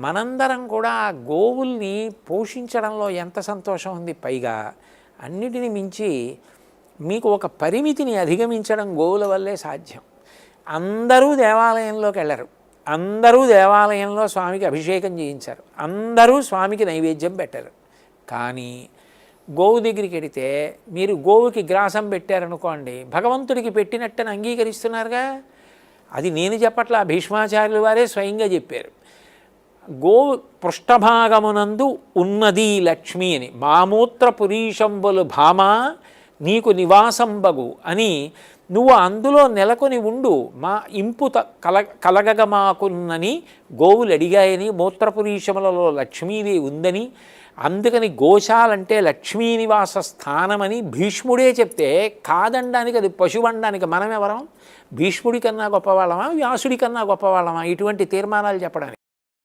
మనందరం కూడా ఆ గోవుల్ని పోషించడంలో ఎంత సంతోషం ఉంది. పైగా అన్నిటిని మించి మీకు ఒక పరిమితిని అధిగమించడం గోవుల వల్లే సాధ్యం. అందరూ దేవాలయంలోకి వెళ్ళరు, అందరూ దేవాలయంలో స్వామికి అభిషేకం చేయించారు, అందరూ స్వామికి నైవేద్యం పెట్టరు. కానీ గోవు దగ్గరికి వెడితే మీరు గోవుకి గ్రాసం పెట్టారనుకోండి, భగవంతుడికి పెట్టినట్టని అంగీకరిస్తున్నారుగా. అది నేను చెప్పట్లా, భీష్మాచార్యుల వారే స్వయంగా చెప్పారు. గోవు పృష్ఠభాగమునందు ఉన్నది లక్ష్మి అని, మామూత్ర పురీషంబులు భామ నీకు నివాసంబగు అని, నువ్వు అందులో నెలకొని ఉండు, మా ఇంపు కలగగ మాకున్నని గోవులు అడిగాయని, మూత్రపురీషములలో లక్ష్మీదేవి ఉందని, అందుకని గోశాలంటే లక్ష్మీ నివాస స్థానమని భీష్ముడే చెప్తే కాదనడానికి, అది పశువనడానికి మనం ఎవరం? భీష్ముడి కన్నా గొప్పవాళ్ళమా, వ్యాసుడి కన్నా గొప్పవాళ్ళమా ఇటువంటి తీర్మానాలు చెప్పడానికి?